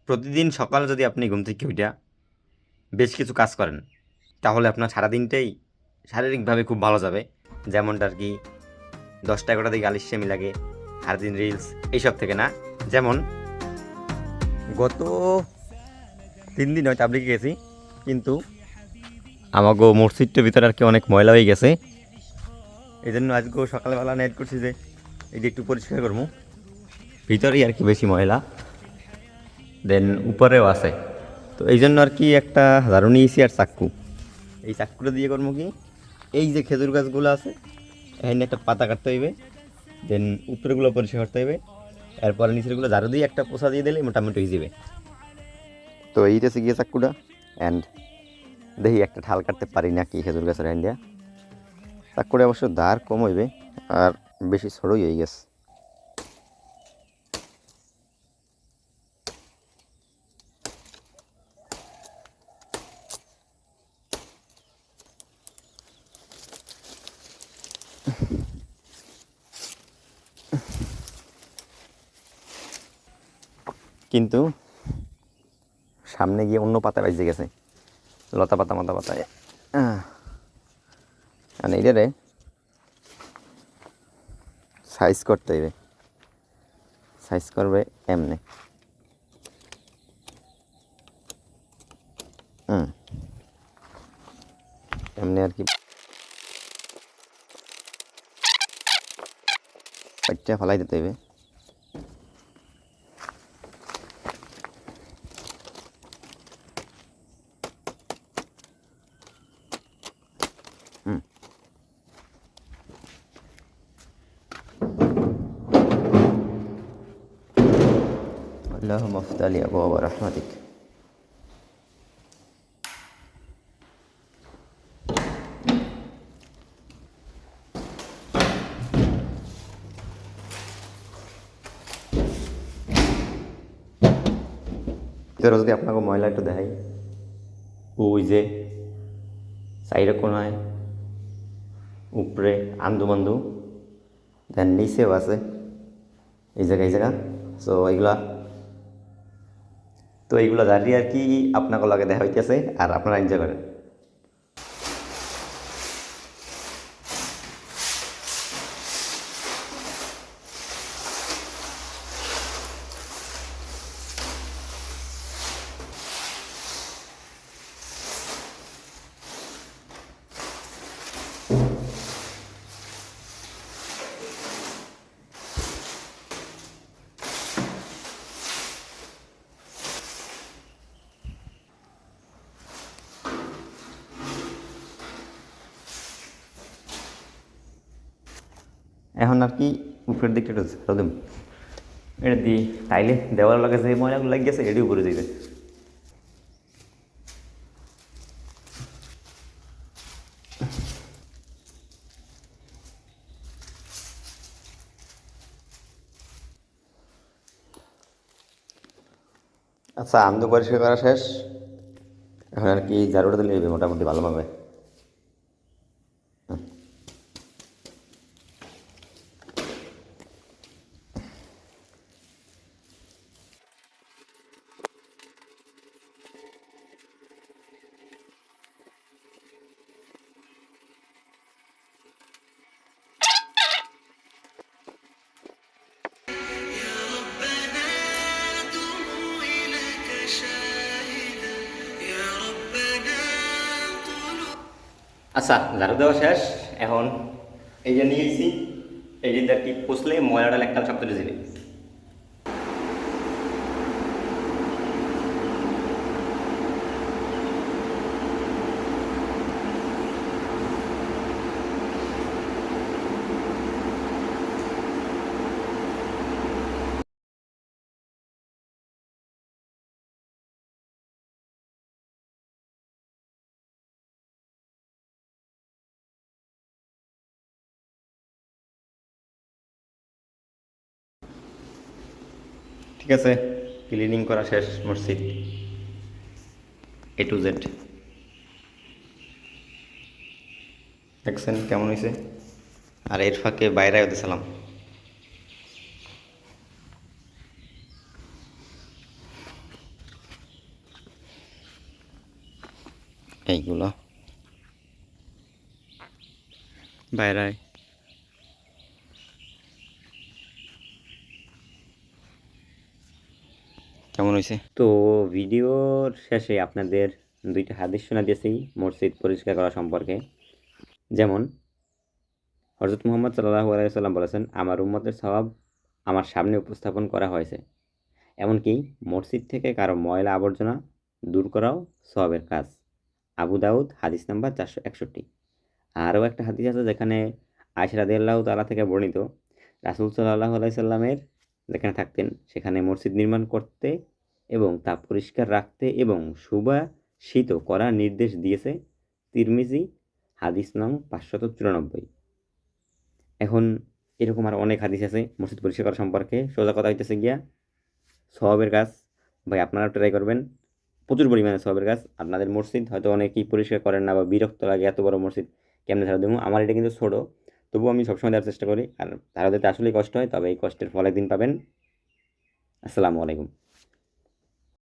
প্রতিদিন সকালে যদি আপনি ঘুম থেকে উঠা বেশ কিছু কাজ করেন, তাহলে আপনার সারাদিনটাই শারীরিকভাবে খুব ভালো যাবে। যেমনটা আর কি 10টা-11টা দিকে আলিস্যামি লাগে, সারাদিন রিলস এইসব থেকে না। যেমন গত 3 দিন হয় তাবলিগে গেছি, কিন্তু আমাগো মসজিদটার ভিতরে আর কি অনেক ময়লা হয়ে গেছে। এই জন্য আজকেও সকালবেলা নেট করছি যে এই যে একটু পরিষ্কার করবো। ভিতরেই আর কি বেশি ময়লা, দেন উপরেও আছে। তো এই জন্য আর কি একটা ঝাড়ু নিয়েছি আর চাক্কু। এই চাক্কুটা দিয়ে করবো কি, এই যে খেজুর গাছগুলো আছে এখানে একটা পাতা কাটতে হইবে, দেন উপরেগুলো পরিষ্কার করতে হইবে, এরপরে নিচেরগুলো ঝাড়ু দিয়ে একটা পোছা দিয়ে দিলে মোটামুটি হয়ে যাবে। তো এইটাছে গিয়ে চাক্কুটা, অ্যান্ড দেখি একটা ঠাল কাটতে পারি না কি খেজুর গাছের হ্যান্ড দিয়া। চাক্কুটা অবশ্য দাঁড় কম হইবে আর বেশি ছোটই হয়ে গেছে। কিন্তু সামনে গিয়ে অন্য পাতা বেজে গেছে, লতা পাতা মাথা পাতায়। আর এইটারে সাইজ করতে হইবে, সাইজ করবে এমনি। এমনি আর কি পাইটটা ফেলাই দিতে হইবে। اللهم افتح لي أبواب رحمتك. ভিতরে যদি আপনাকে ময়লা একটু দেখাই, ওই যে সাইডে কোনায় উপরে আন্দু দেন নিচেও আছে এই জায়গা। সো এইগুলা দাঁড়িয়ে আর কি আপনাকে লাগে দেখা হইতেছে আর আপনারা এনজয় করেন। এখন আর কি উপরের দিকটা একটু ঝাড়ু দেব, এটা দিয়ে তাইলে দেওয়ার লাগে যে ময়লাগুলো লাগে গেছে এটিও করে দিবে। আচ্ছা, আন্দো পরিষ্কার করা শেষ, এখন আর কি ঝাড়ুটা দিলে মোটামুটি ভালোভাবে। আচ্ছা, ঝাড়ু দেওয়া শেষ, এখন এই যে নিয়ে এসেছি, এই যে আর কি পুষলে ময়লাটা একটাল সব তুলে দিবে। ঠিক আছে, ক্লিনিং করা শেষ মসজিদ A to Z। দেখছেন কেমন হয়েছে? আর এর ফাঁকে বাইরে দিয়েছিলাম। এইগুলো বাইরে কেমন হয়েছে? তো ভিডিওর শেষে আপনাদের দুইটা হাদিস শোনা দিয়েছি মসজিদ পরিষ্কার করা সম্পর্কে। যেমন হযরত মুহাম্মদ সাল্লাল্লাহু আলাইহি ওয়াসাল্লাম বলেছেন, আমার উম্মতের সওয়াব আমার সামনে উপস্থাপন করা হয়েছে। এমনকি মসজিদ থেকে কারো ময়লা আবর্জনা দূর করাও সওয়াবের কাজ। আবু দাউদ হাদিস নাম্বার 461। আরও একটা হাদিস আছে যেখানে আয়েশা রাদিয়াল্লাহু তাআলা থেকে বর্ণিত, রাসূল সাল্লাল্লাহু আলাইহি সাল্লামের যেখানে থাকতেন সেখানে মসজিদ নির্মাণ করতে এবং তা পরিষ্কার রাখতে এবং সুবাসিত করার নির্দেশ দিয়েছে। তিরমিজি হাদিস নং 594। এখন এরকম আর অনেক হাদিস আছে মসজিদ পরিষ্কার করা সম্পর্কে। সোজা কথা হইতেছে গিয়া সওয়াবের কাজ ভাই আপনারা ট্রাই করবেন, প্রচুর পরিমাণে সওয়াবের কাজ। আপনাদের মসজিদ হয়তো অনেকেই পরিষ্কার করেন না বা বিরক্ত লাগে এত বড় মসজিদ কেমনে ঝাড়ু দেবো। আমার এটা কিন্তু ছোটো, তবুও আমি সবসময় দেওয়ার চেষ্টা করি। আর ঝাড়ু দিতে আসলেই কষ্ট হয়, তবে এই কষ্টের ফল একদিন পাবেন। আসসালামু আলাইকুম।